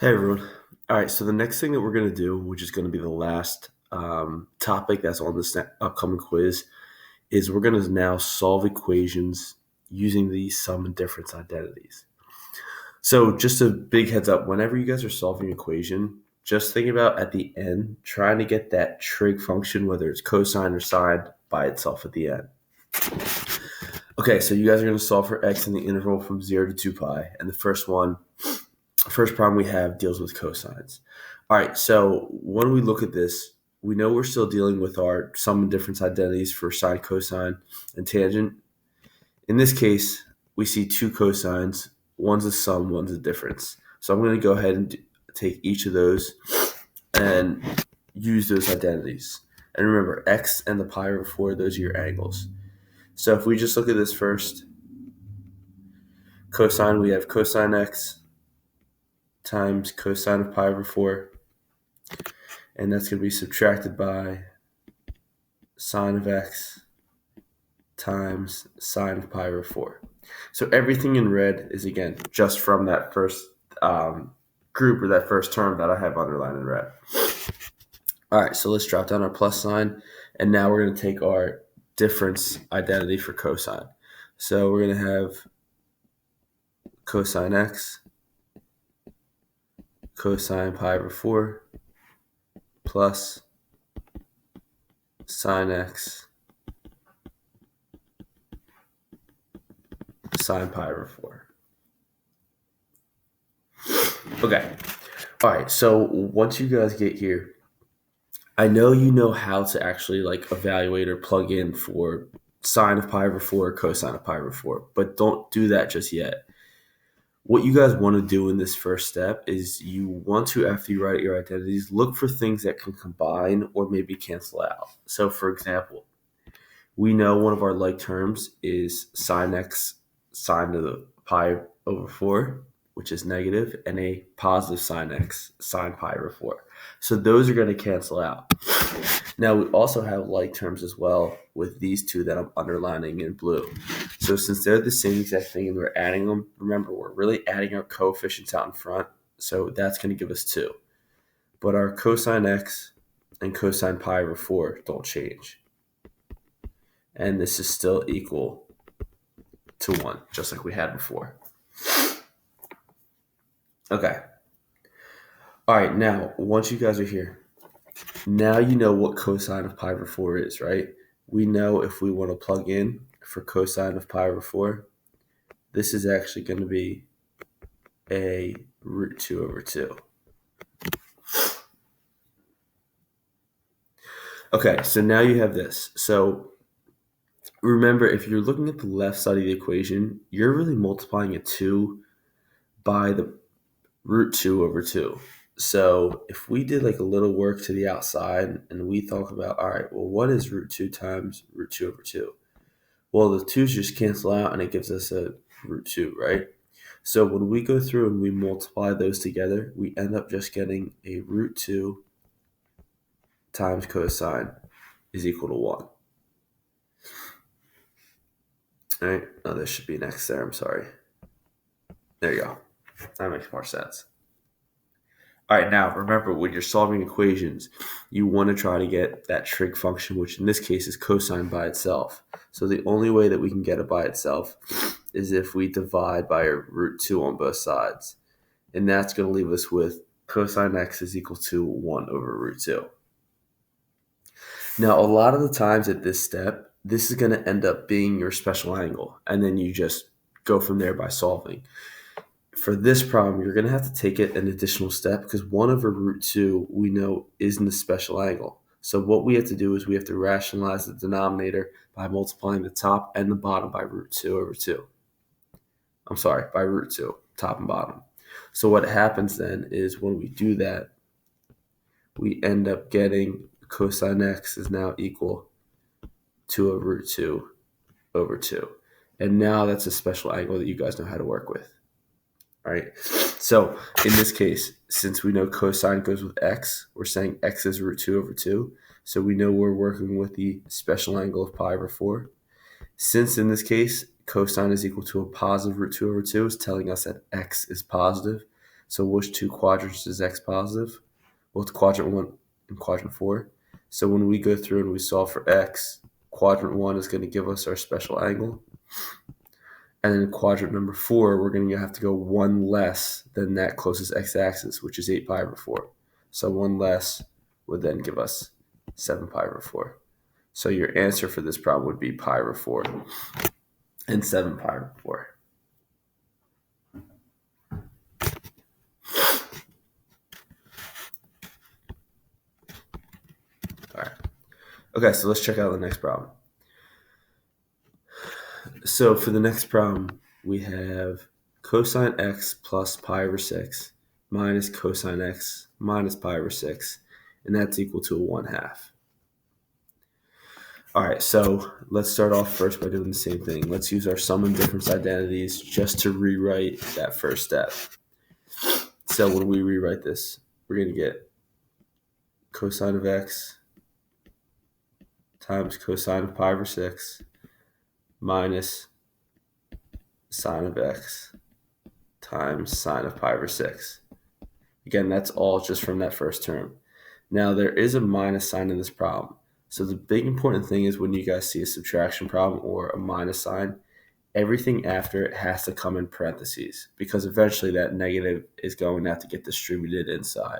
Hey everyone. All right, so the next thing that we're going to do, which is going to be the last topic that's on this upcoming quiz, is we're going to now solve equations using these sum and difference identities. So, just a big heads up whenever you guys are solving an equation, just think about at the end trying to get that trig function, whether it's cosine or sine, by itself at the end. Okay, so you guys are going to solve for x in the interval from 0 to 2 pi, and the first problem we have deals with cosines. All right, so when we look at this, we know we're still dealing with our sum and difference identities for sine, cosine, and tangent. In this case, we see two cosines. One's a sum, one's a difference. So I'm going to go ahead and take each of those and use those identities. And remember, x and the pi over 4, those are your angles. So if we just look at this first, cosine, we have cosine x times cosine of pi over 4, and that's going to be subtracted by sine of x times sine of pi over 4. So everything in red is, again, just from that first group or that first term that I have underlined in red. All right, so let's drop down our plus sign, and now we're going to take our difference identity for cosine. So we're going to have cosine x, cosine pi over 4, plus sine x, sine pi over 4. Okay. All right, so once you guys get here, I know you know how to actually evaluate or plug in for sine of pi over 4 or cosine of pi over 4, but don't do that just yet. What you guys want to do in this first step is you want to, after you write your identities, look for things that can combine or maybe cancel out. So for example, we know one of our like terms is sine x sine to the pi over 4, which is negative, and a positive sine x sine pi over 4. So those are going to cancel out. Now we also have like terms as well with these two that I'm underlining in blue. So since they're the same exact thing and we're adding them, remember we're really adding our coefficients out in front. So that's going to give us 2. But our cosine x and cosine pi over 4 don't change. And this is still equal to 1, just like we had before. Okay. All right, now, once you guys are here, now you know what cosine of pi over 4 is, right? We know if we want to plug in for cosine of pi over 4, this is actually going to be a root 2 over 2. Okay, so now you have this. So remember, if you're looking at the left side of the equation, you're really multiplying a 2 by the root 2 over 2. So if we did a little work to the outside and we thought about, all right, well, what is root 2 times root 2 over 2? Well, the 2's just cancel out and it gives us a root 2, right? So when we go through and we multiply those together, we end up just getting a root 2 times cosine is equal to 1. All right, oh, there should be an x there, I'm sorry. There you go. That makes more sense. All right, now remember, when you're solving equations, you want to try to get that trig function, which in this case is cosine by itself. So the only way that we can get it by itself is if we divide by a root 2 on both sides. And that's going to leave us with cosine x is equal to 1 over root 2. Now, a lot of the times at this step, this is going to end up being your special angle, and then you just go from there by solving. For this problem, you're going to have to take it an additional step because 1 over root 2 we know isn't a special angle. So what we have to do is we have to rationalize the denominator by multiplying the top and the bottom by root 2 over 2. I'm sorry, by root 2, top and bottom. So what happens then is when we do that, we end up getting cosine x is now equal to a root 2 over 2. And now that's a special angle that you guys know how to work with. All right. So in this case, since we know cosine goes with x, we're saying x is root 2 over 2. So we know we're working with the special angle of pi over 4. Since in this case, cosine is equal to a positive root 2 over 2 is telling us that x is positive. So which two quadrants is x positive? Well, it's quadrant 1 and quadrant 4. So when we go through and we solve for x, quadrant 1 is going to give us our special angle. And then quadrant number 4, we're going to have to go one less than that closest x-axis, which is 8 pi over 4. So one less would then give us 7 pi over 4. So your answer for this problem would be pi over 4 and 7 pi over 4. All right. Okay, so let's check out the next problem. So for the next problem, we have cosine x plus pi over 6 minus cosine x minus pi over 6, and that's equal to a 1/2. All right, so let's start off first by doing the same thing. Let's use our sum and difference identities just to rewrite that first step. So when we rewrite this, we're going to get cosine of x times cosine of pi over 6 minus sine of x times sine of pi over 6. Again, that's all just from that first term. Now, there is a minus sign in this problem. So the big important thing is when you guys see a subtraction problem or a minus sign, everything after it has to come in parentheses because eventually that negative is going to have to get distributed inside.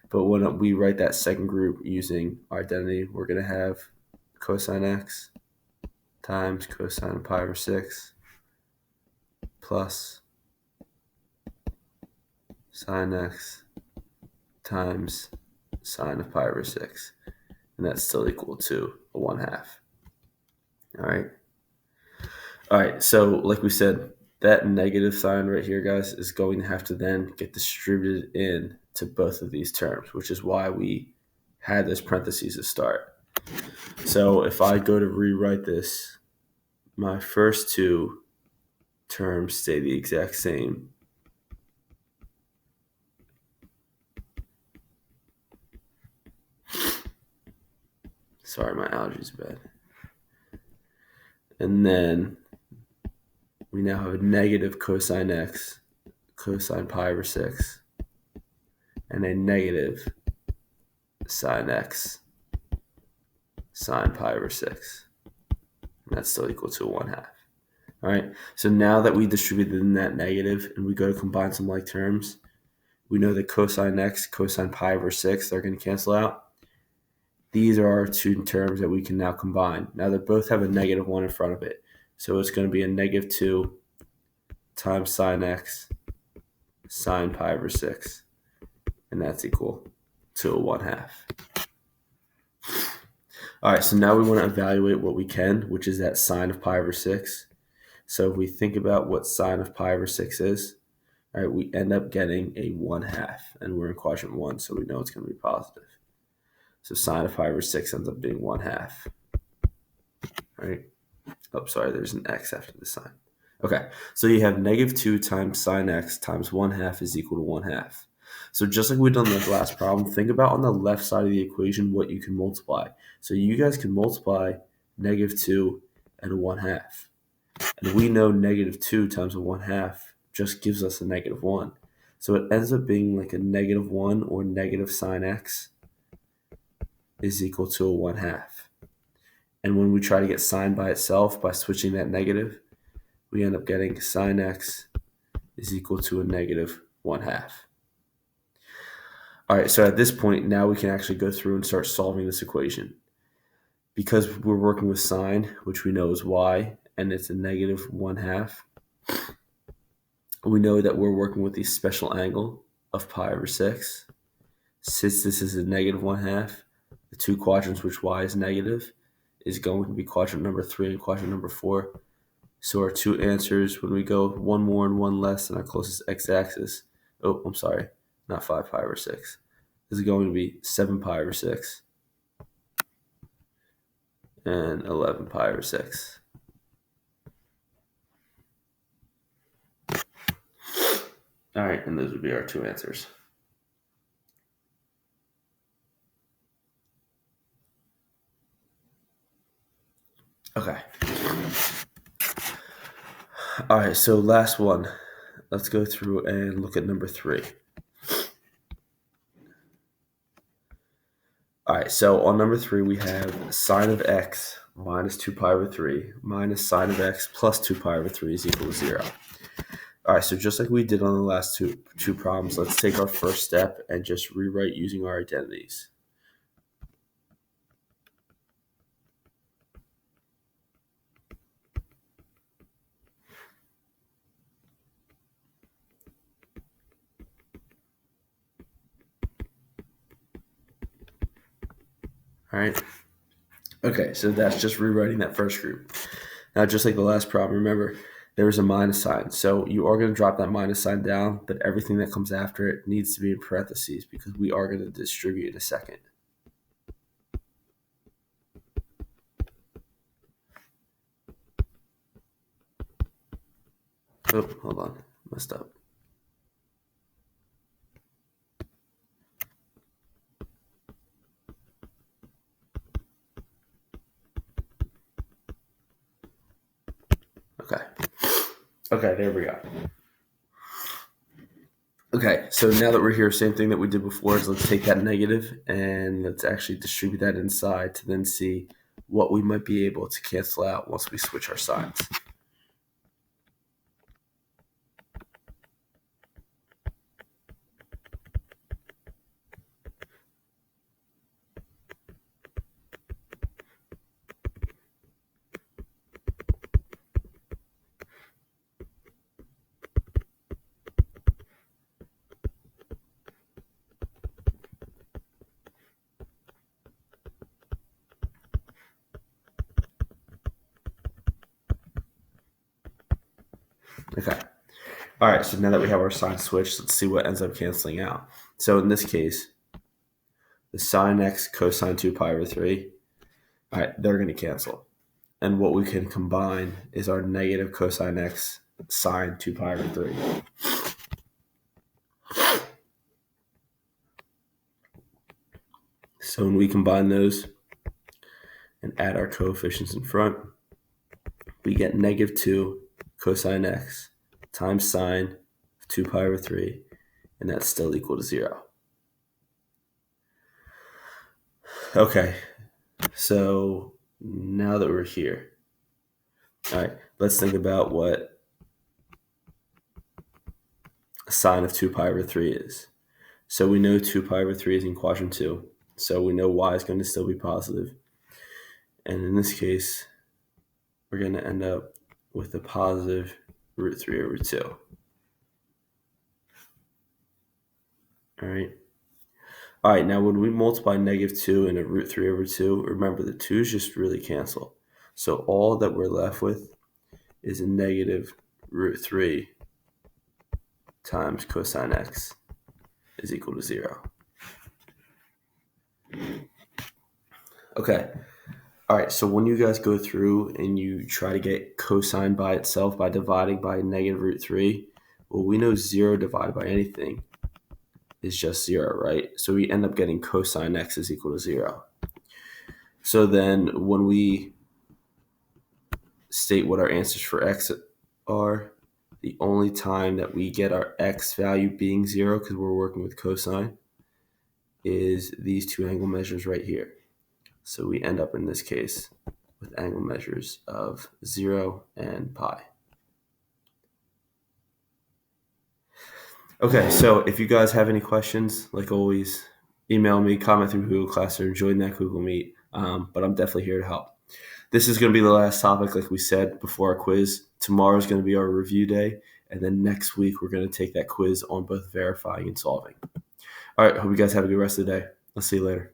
But when we write that second group using our identity, we're going to have cosine x times cosine of pi over 6 plus sine x times sine of pi over 6. And that's still equal to a 1/2. All right, so like we said, that negative sign right here, guys, is going to have to then get distributed in to both of these terms, which is why we had this parentheses to start. So if I go to rewrite this, my first two terms stay the exact same. Sorry, my allergies are bad. And then we now have a negative cosine x, cosine pi over 6, and a negative sine x, sine pi over 6. And that's still equal to a 1/2. All right, so now that we distributed in that negative and we go to combine some like terms, we know that cosine x, cosine pi over 6, they're going to cancel out. These are our two terms that we can now combine. Now they both have a negative 1 in front of it. So it's going to be a negative 2 times sine x sine pi over 6. And that's equal to a 1/2. All right, so now we want to evaluate what we can, which is that sine of pi over 6. So if we think about what sine of pi over 6 is, all right, we end up getting a 1/2. And we're in quadrant 1, so we know it's going to be positive. So sine of pi over 6 ends up being 1/2. All right. Oh, sorry, there's an x after the sign. Okay, so you have negative 2 times sine x times 1/2 is equal to 1/2. So just like we done in the last problem, think about on the left side of the equation what you can multiply. So you guys can multiply negative 2 and a 1/2. And we know negative 2 times a 1/2 just gives us a negative 1. So it ends up being like a negative 1 or negative sine x is equal to a 1/2. And when we try to get sine by itself by switching that negative, we end up getting sine x is equal to a negative 1/2. All right, so at this point, now we can actually go through and start solving this equation. Because we're working with sine, which we know is y, and it's a negative 1/2, we know that we're working with the special angle of pi over 6. Since this is a negative 1/2, the two quadrants which y is negative is going to be quadrant number 3 and quadrant number 4. So our two answers, when we go one more and one less than our closest x-axis, oh, I'm sorry, not 5 pi over 6. This is going to be 7 pi over 6 and 11 pi over 6. All right, and those would be our two answers. Okay. All right, so last one. let's go through and look at number 3. All right, so on number 3, we have sine of x minus 2 pi over 3 minus sine of x plus 2 pi over 3 is equal to 0. All right, so just like we did on the last two problems, let's take our first step and just rewrite using our identities. All right. Okay, so that's just rewriting that first group. Now, just like the last problem, remember, there was a minus sign. So you are going to drop that minus sign down, but everything that comes after it needs to be in parentheses because we are going to distribute in a second. Oh, hold on. Messed up. Okay. Okay, there we go. Okay, so now that we're here, same thing that we did before is let's take that negative and let's actually distribute that inside to then see what we might be able to cancel out once we switch our signs. Okay. All right, so now that we have our sign switched, let's see what ends up canceling out. So in this case, the sine x cosine 2 pi over 3, all right, they're going to cancel. And what we can combine is our negative cosine x sine 2 pi over 3. So when we combine those and add our coefficients in front, we get negative 2 cosine x times sine of 2 pi over 3, and that's still equal to 0. Okay, so now that we're here, all right, let's think about what a sine of 2 pi over 3 is. So we know 2 pi over 3 is in quadrant 2, so we know y is going to still be positive. And in this case, we're going to end up with a positive root 3 over 2. All right. All right, now when we multiply negative 2 and a root 3 over 2, remember the 2's just really cancel. So all that we're left with is a negative root 3 times cosine x is equal to 0. Okay. All right, so when you guys go through and you try to get cosine by itself by dividing by negative root 3, well, we know 0 divided by anything is just 0, right? So we end up getting cosine x is equal to 0. So then when we state what our answers for x are, the only time that we get our x value being 0, because we're working with cosine, is these two angle measures right here. So we end up in this case with angle measures of 0 and pi. Okay, so if you guys have any questions, like always, email me, comment through Google Classroom, join that Google Meet. But I'm definitely here to help. This is going to be the last topic, like we said before our quiz. Tomorrow is going to be our review day, and then next week we're going to take that quiz on both verifying and solving. All right, hope you guys have a good rest of the day. I'll see you later.